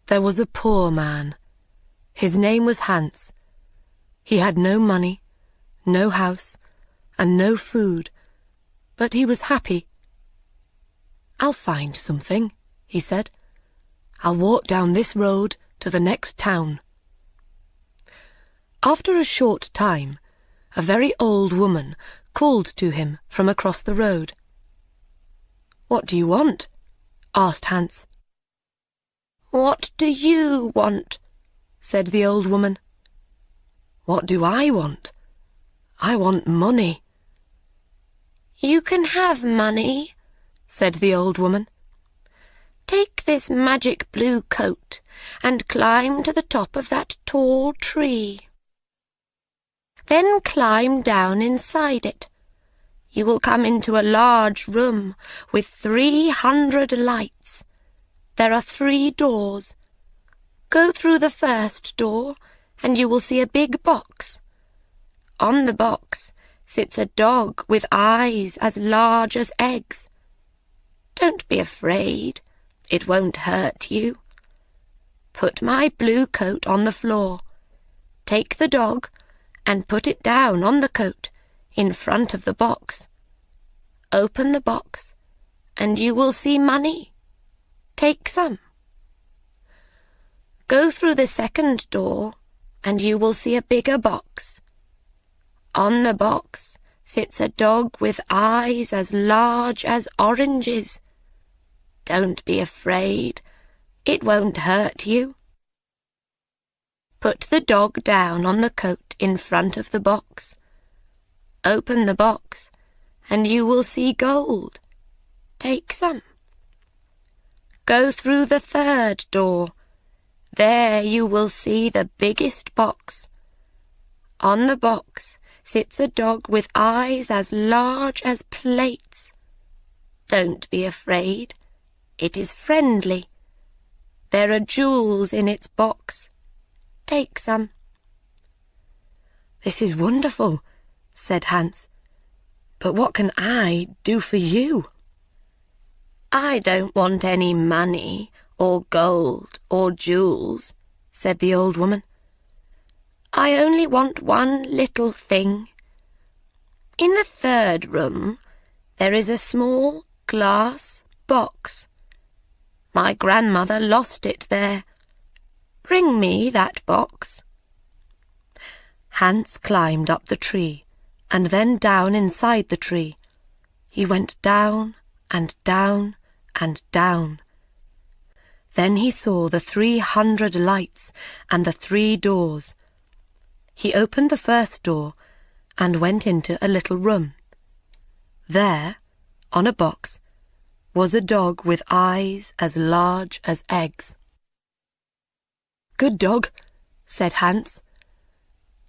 there was a poor man. His name was Hans. He had no money, no house, and no food, but he was happy. "I'll find something," he said. "I'll walk down this road to the next town." After a short time, a very old woman called to him from across the road. "What do you want?" asked Hans. "What do you want?" said the old woman. "What do I want? I want money." "You can have money," said the old woman. "Take this magic blue coat and climb to the top of that tall tree. Then climb down inside it. You will come into a large room with 300 lights. There are 3 doors. Go through the first door and you will see a big box. On the box sits a dog with eyes as large as eggs. Don't be afraid. It won't hurt you. Put my blue coat on the floor. Take the dog and put it down on the coat in front of the box. Open the box and you will see money. Take some. Go through the second door and you will see a bigger box. On the box sits a dog with eyes as large as oranges. Don't be afraid. It won't hurt you. Put the dog down on the coat in front of the box. Open the box and you will see gold. Take some. Go through the third door. There you will see the biggest box. On the box sits a dog with eyes as large as plates. Don't be afraid. It is friendly. There are jewels in its box. Take some. "This is wonderful," said Hans. "But what can I do for you?" "I don't want any money or gold or jewels," said the old woman. "I only want one little thing. In the third room there is a small glass box. My grandmother lost it there. Bring me that box." Hans climbed up the tree and then down inside the tree. He went down and down and down. Then he saw the 300 lights and the 3 doors. He opened the first door and went into a little room. There, on a box, was a dog with eyes as large as eggs. "Good dog," said Hans.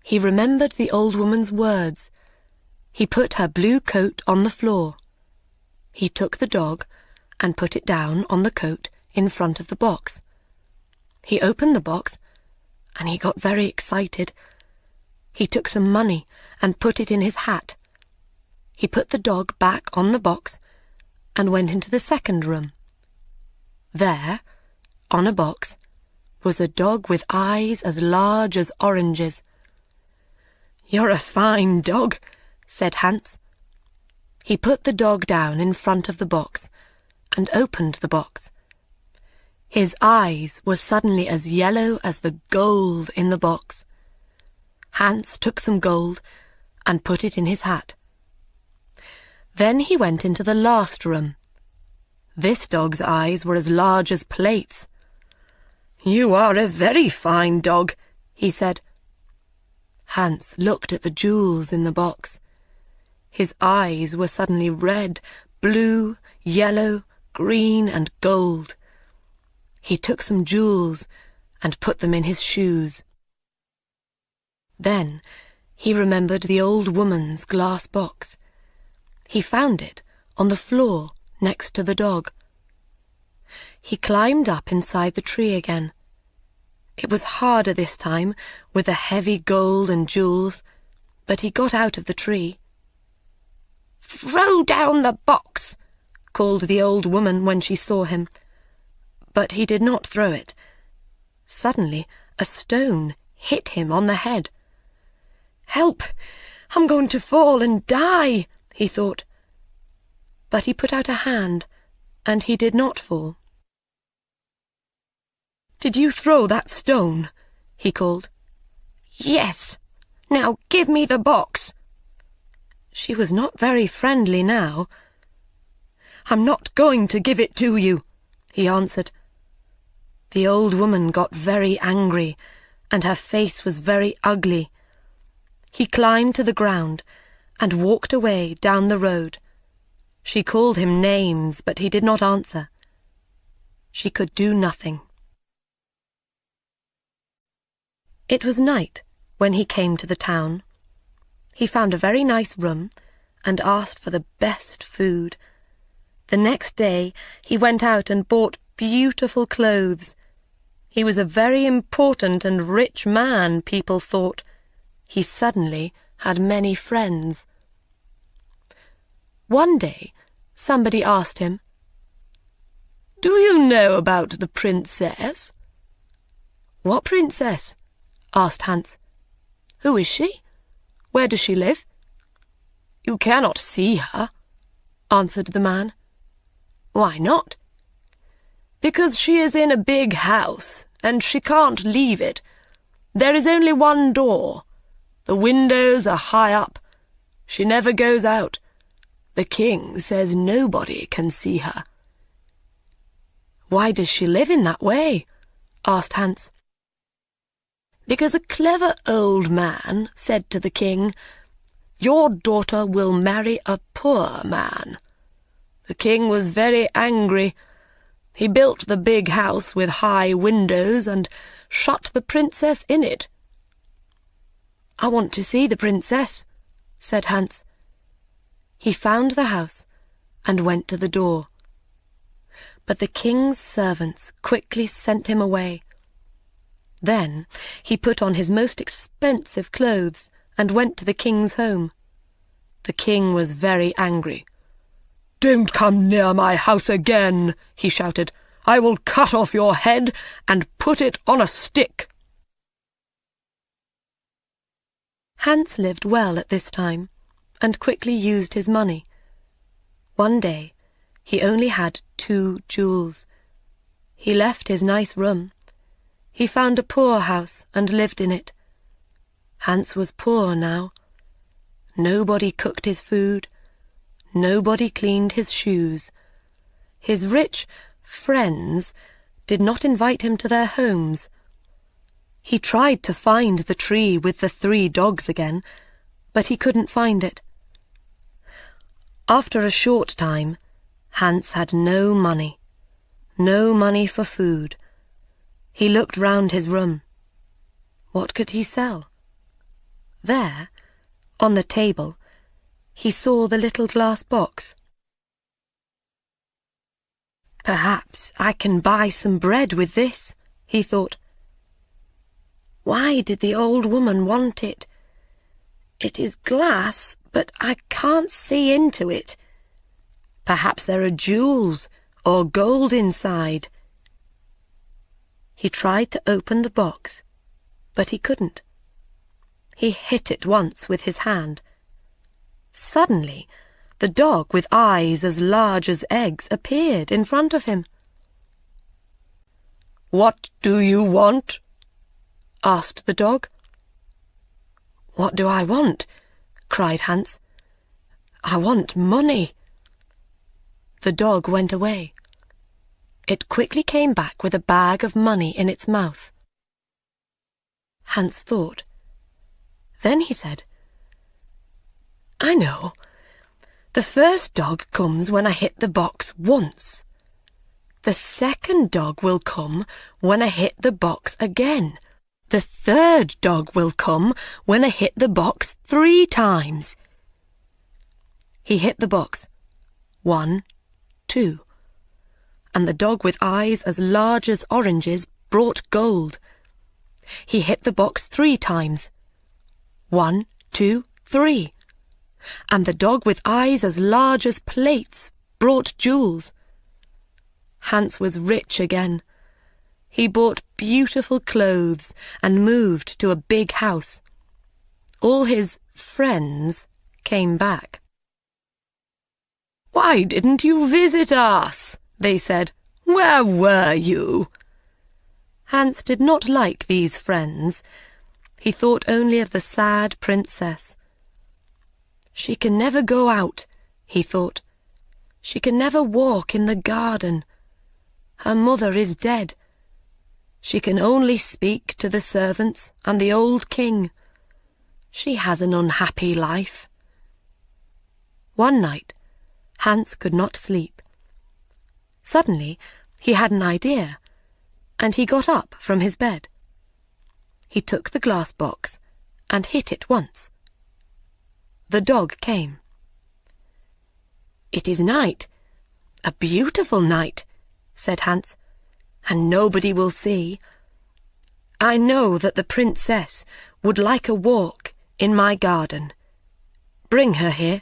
He remembered the old woman's words. He put her blue coat on the floor. He took the dog and put it down on the coat in front of the box. He opened the box and he got very excited. He took some money and put it in his hat. He put the dog back on the box and went into the second room. There, on a box, was a dog with eyes as large as oranges. "You're a fine dog," said Hans. He put the dog down in front of the box and opened the box. His eyes were suddenly as yellow as the gold in the box. Hans took some gold and put it in his hat. Then he went into the last room. This dog's eyes were as large as plates. "You are a very fine dog," he said. Hans looked at the jewels in the box. His eyes were suddenly red, blue, yellow, green, and gold. He took some jewels and put them in his shoes. Then he remembered the old woman's glass box. He found it on the floor next to the dog. He climbed up inside the tree again. It was harder this time with the heavy gold and jewels, but he got out of the tree. "Throw down the box," called the old woman when she saw him. But he did not throw it. Suddenly, a stone hit him on the head. "Help! I'm going to fall and die," he thought. But he put out a hand, and he did not fall. "Did you throw that stone?" he called. "Yes. Now give me the box." She was not very friendly now. "I'm not going to give it to you," he answered. The old woman got very angry, and her face was very ugly. He climbed to the ground and walked away down the road. She called him names, but he did not answer. She could do nothing. It was night when he came to the town. He found a very nice room and asked for the best food. The next day he went out and bought beautiful clothes. He was a very important and rich man, people thought. He suddenly had many friends. One day somebody asked him, "Do you know about the princess?" "What princess?" asked Hans. "Who is she? Where does she live?" "You cannot see her," answered the man. "Why not?" "Because she is in a big house, and she can't leave it. There is only one door. The windows are high up. She never goes out. The king says nobody can see her." "Why does she live in that way?" asked Hans. "Because a clever old man said to the king, 'Your daughter will marry a poor man.' The king was very angry. He built the big house with high windows and shut the princess in it." "I want to see the princess," said Hans. He found the house and went to the door. But the king's servants quickly sent him away. Then he put on his most expensive clothes and went to the king's home. The king was very angry. "Don't come near my house again," he shouted. "I will cut off your head and put it on a stick." Hans lived well at this time and quickly used his money. One day he only had 2 jewels. He left his nice room. He found a poor house and lived in it. Hans was poor now. Nobody cooked his food. Nobody cleaned his shoes. His rich friends did not invite him to their homes. He tried to find the tree with the 3 dogs again, but he couldn't find it. After a short time, Hans had no money for food. He looked round his room. What could he sell? There, on the table, he saw the little glass box. "Perhaps I can buy some bread with this," he thought. "Why did the old woman want it? It is glass, but I can't see into it. Perhaps there are jewels or gold inside." He tried to open the box, but he couldn't. He hit it once with his hand. Suddenly, the dog with eyes as large as eggs appeared in front of him. "What do you want?" asked the dog. "What do I want?" cried Hans. "I want money." The dog went away. It quickly came back with a bag of money in its mouth. Hans thought. Then he said, "I know. The first dog comes when I hit the box once. The second dog will come when I hit the box again. The third dog will come when I hit the box 3 times. He hit the box. 1, 2. And the dog with eyes as large as oranges brought gold. He hit the box 3 times. 1, 2, 3. And the dog with eyes as large as plates brought jewels. Hans was rich again. He bought beautiful clothes and moved to a big house. All his friends came back. "Why didn't you visit us?" they said. "Where were you?" Hans did not like these friends. He thought only of the sad princess. "She can never go out," he thought. "She can never walk in the garden. Her mother is dead. She can only speak to the servants and the old king. She has an unhappy life." One night, Hans could not sleep. Suddenly, he had an idea, and he got up from his bed. He took the glass box and hit it once. The dog came. "It is night, a beautiful night," said Hans, "and nobody will see. I know that the princess would like a walk in my garden. Bring her here."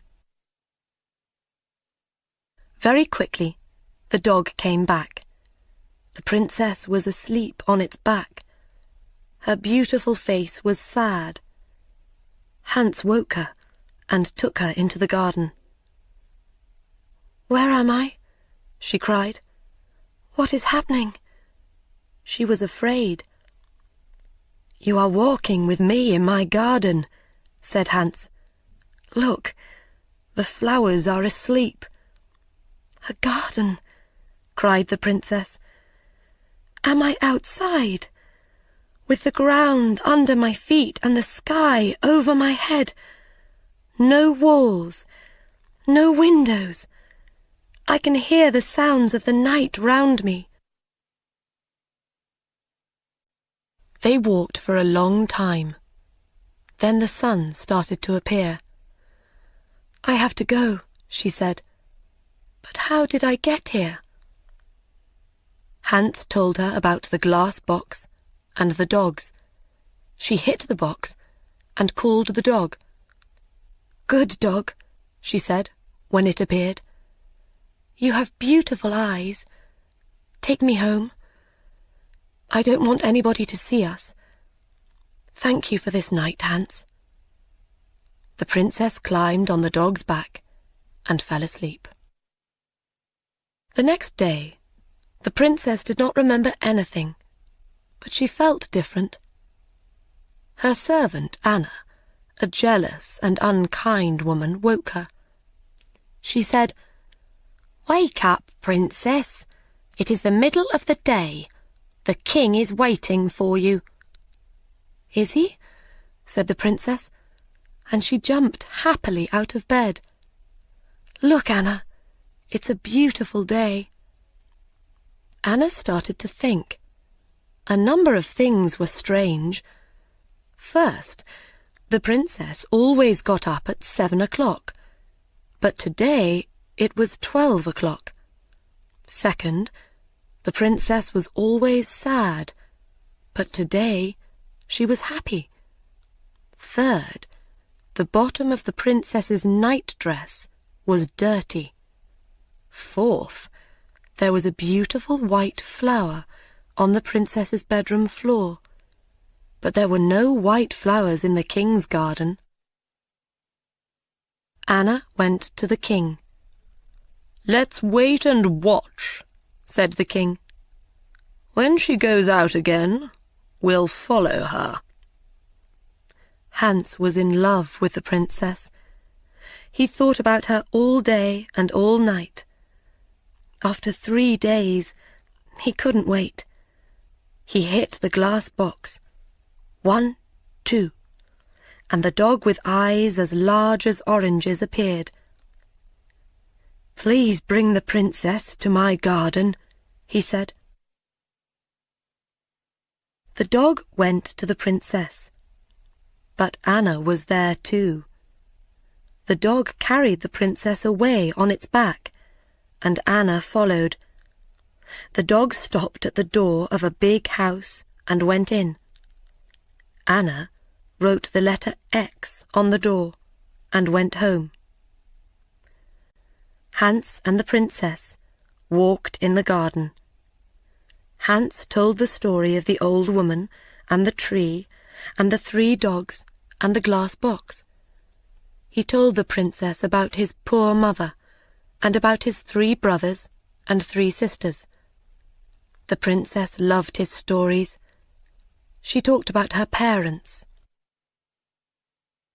Very quickly, the dog came back. The princess was asleep on its back. Her beautiful face was sad. Hans woke her and took her into the garden. "Where am I?" she cried. "What is happening?" She was afraid. "You are walking with me in my garden," said Hans. "Look, the flowers are asleep." "A garden!" cried the princess. "Am I outside? With the ground under my feet and the sky over my head? No walls, no windows. I can hear the sounds of the night round me." They walked for a long time. Then the sun started to appear. "I have to go," she said. "But how did I get here?" Hans told her about the glass box and the dogs. She hit the box and called the dog. "Good dog," she said when it appeared. "You have beautiful eyes. Take me home. I don't want anybody to see us. Thank you for this night, Hans." The princess climbed on the dog's back and fell asleep. The next day, the princess did not remember anything, but she felt different. Her servant, Anna, a jealous and unkind woman, woke her. She said, "Wake up, princess. It is the middle of the day. The king is waiting for you." "Is he?" said the princess, and she jumped happily out of bed. "Look, Anna, it's a beautiful day." Anna started to think. A number of things were strange. First, the princess always got up at 7 o'clock, but today it was 12 o'clock. Second, the princess was always sad, but today she was happy. Third, the bottom of the princess's nightdress was dirty. Fourth, there was a beautiful white flower on the princess's bedroom floor, but there were no white flowers in the king's garden. Anna went to the king. "Let's wait and watch," said the king. "When she goes out again, we'll follow her." Hans was in love with the princess. He thought about her all day and all night. After 3 days, he couldn't wait. He hit the glass box. 1, 2, and the dog with eyes as large as oranges appeared. "Please bring the princess to my garden," he said. The dog went to the princess, but Anna was there too. The dog carried the princess away on its back, and Anna followed. The dog stopped at the door of a big house and went in. Anna wrote the letter X on the door and went home. Hans and the princess walked in the garden. Hans told the story of the old woman and the tree and the 3 dogs and the glass box. He told the princess about his poor mother and about his 3 brothers and 3 sisters. The princess loved his stories. She talked about her parents.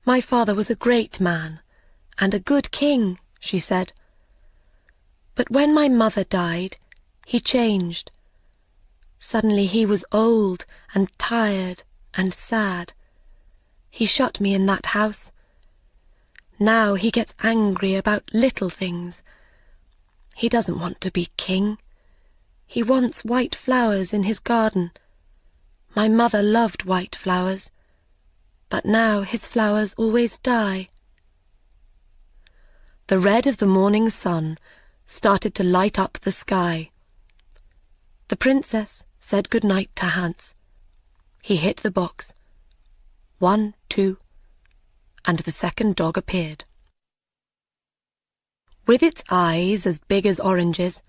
"My father was a great man and a good king," she said. "But when my mother died, he changed. Suddenly he was old and tired and sad. He shut me in that house. Now he gets angry about little things. He doesn't want to be king. He wants white flowers in his garden. My mother loved white flowers, but now his flowers always die." The red of the morning sun started to light up the sky. The princess said good night to Hans. He hit the box. 1, 2, and the second dog appeared. With its eyes as big as oranges,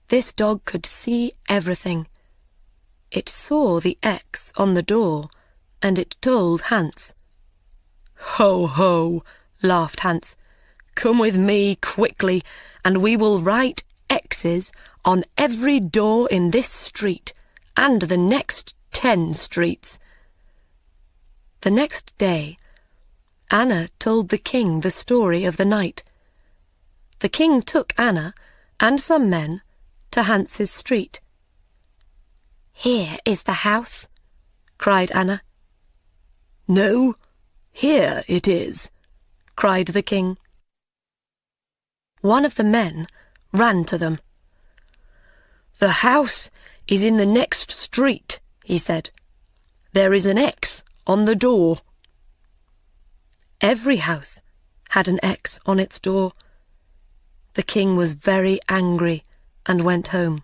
this dog could see everything. It saw the X on the door, and it told Hans. "Ho, ho," laughed Hans. "Come with me quickly, and we will write X's on every door in this street and the next 10 streets." The next day, Anna told the king the story of the night. The king took Anna and some men to Hans's street. "Here is the house," cried Anna. "No, here it is," cried the king. One of the men ran to them. "The house is in the next street," he said. "There is an X on the door." Every house had an X on its door. The king was very angry and went home.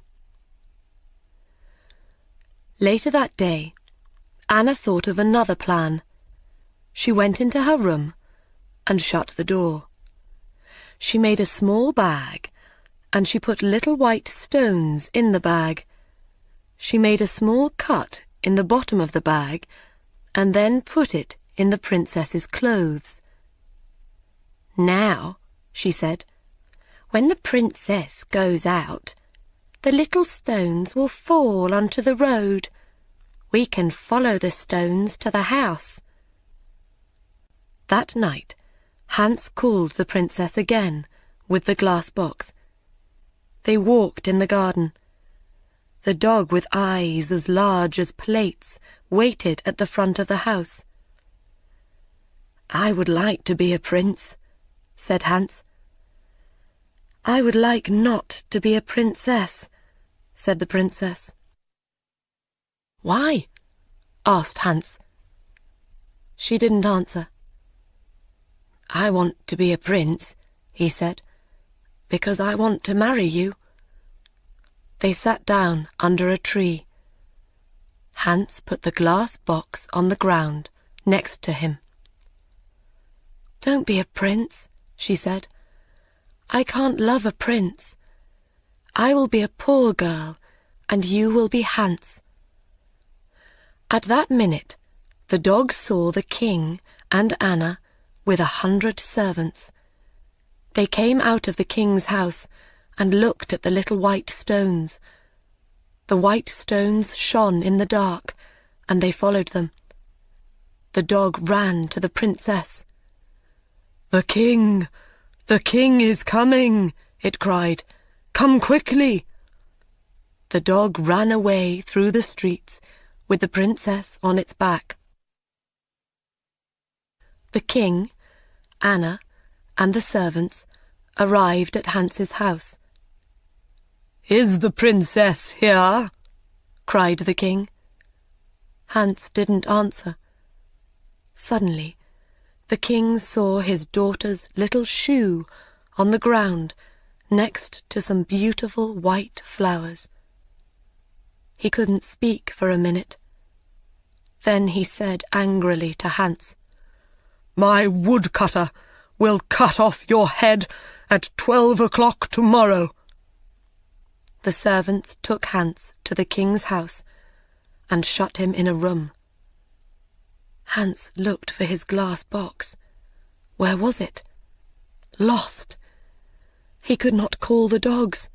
Later that day, Anna thought of another plan. She went into her room and shut the door. She made a small bag, and she put little white stones in the bag. She made a small cut in the bottom of the bag, and then put it in the princess's clothes. "Now," she said, "when the princess goes out, the little stones will fall onto the road. We can follow the stones to the house." That night, Hans called the princess again with the glass box. They walked in the garden. The dog with eyes as large as plates waited at the front of the house. "I would like to be a prince," said Hans. "I would like not to be a princess," said the princess. "Why?" asked Hans. She didn't answer. "I want to be a prince," he said, "because I want to marry you." They sat down under a tree. Hans put the glass box on the ground next to him. "Don't be a prince," she said. "I can't love a prince. I will be a poor girl, and you will be Hans." At that minute, the dog saw the king and Anna with 100 servants. They came out of the king's house and looked at the little white stones. The white stones shone in the dark, and they followed them. The dog ran to the princess. The king is coming," it cried. "Come quickly." The dog ran away through the streets with the princess on its back. The king, Anna, and the servants arrived at Hans's house. "Is the princess here?" cried the king. Hans didn't answer. Suddenly, the king saw his daughter's little shoe on the ground next to some beautiful white flowers. He couldn't speak for a minute. Then he said angrily to Hans, "My woodcutter will cut off your head at 12 o'clock tomorrow." the servants took Hans to the king's house and shut him in a room. Hans looked for his glass box. Where was it? Lost. He could not call the dogs.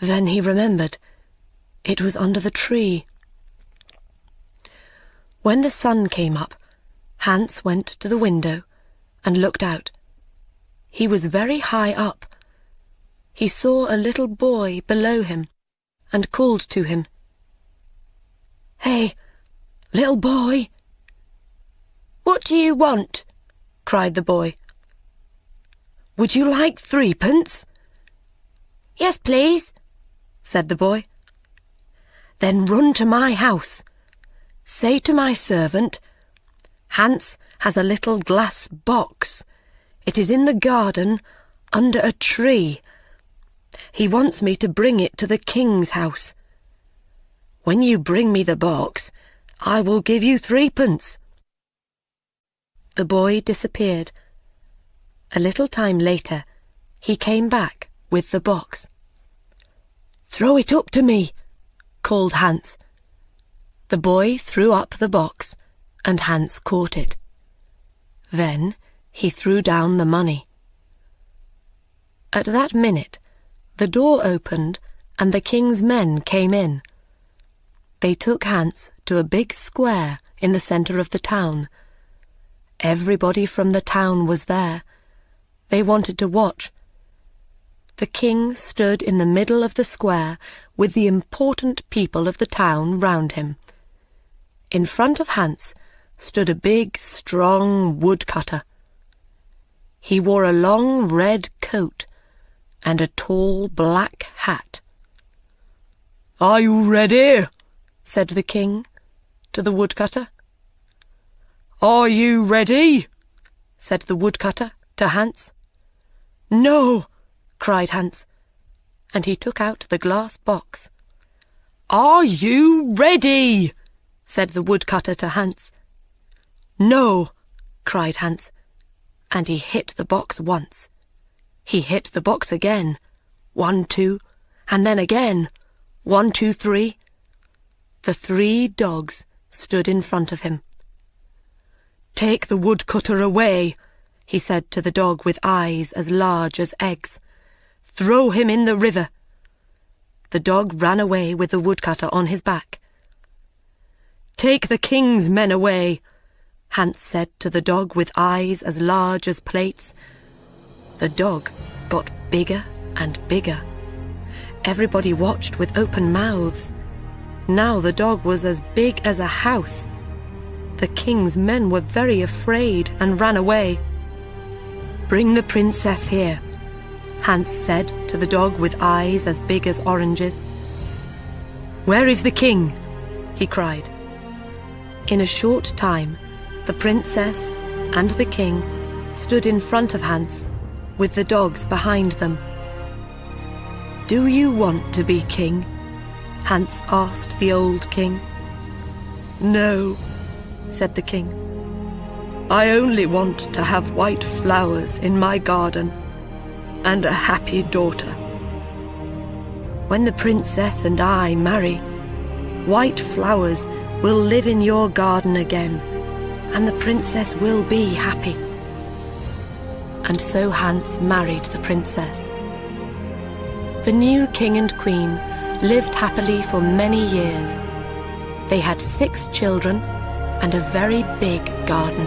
Then he remembered. It was under the tree. When the sun came up, Hans went to the window and looked out. He was very high up. He saw a little boy below him and called to him. "Hey, little boy!" "What do you want?" cried the boy. "Would you like 3p?" "Yes, please," said the boy. "Then run to my house. Say to my servant, 'Hans has a little glass box. It is in the garden under a tree. He wants me to bring it to the king's house. When you bring me the box, I will give you 3p." The boy disappeared. A little time later, he came back with the box. "Throw it up to me," called Hans. The boy threw up the box, and Hans caught it. Then he threw down the money. At that minute, the door opened, and the king's men came in. They took Hans to a big square in the centre of the town. Everybody from the town was there. They wanted to watch. The king stood in the middle of the square with the important people of the town round him. In front of Hans stood a big, strong woodcutter. He wore a long red coat and a tall black hat. "Are you ready?" said the king to the woodcutter. "Are you ready?" said the woodcutter to Hans. "No," cried Hans, and he took out the glass box. "Are you ready?" said the woodcutter to Hans. "No," cried Hans, and he hit the box once. He hit the box again. 1, 2, and then again. 1, 2, 3. The 3 dogs stood in front of him. "Take the woodcutter away," he said to the dog with eyes as large as eggs. "Throw him in the river." The dog ran away with the woodcutter on his back. "Take the king's men away," Hans said to the dog with eyes as large as plates. The dog got bigger and bigger. Everybody watched with open mouths. Now the dog was as big as a house. The king's men were very afraid and ran away. "Bring the princess here," Hans said to the dog with eyes as big as oranges. "Where is the king?" he cried. In a short time, the princess and the king stood in front of Hans, with the dogs behind them. "Do you want to be king?" Hans asked the old king. "No," said the king. "I only want to have white flowers in my garden and a happy daughter. When the princess and I marry, white flowers will live in your garden again, and the princess will be happy." And so Hans married the princess. The new king and queen lived happily for many years. They had 6 children and a very big garden.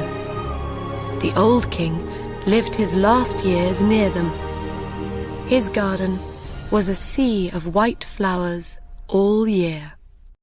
The old king lived his last years near them. His garden was a sea of white flowers all year.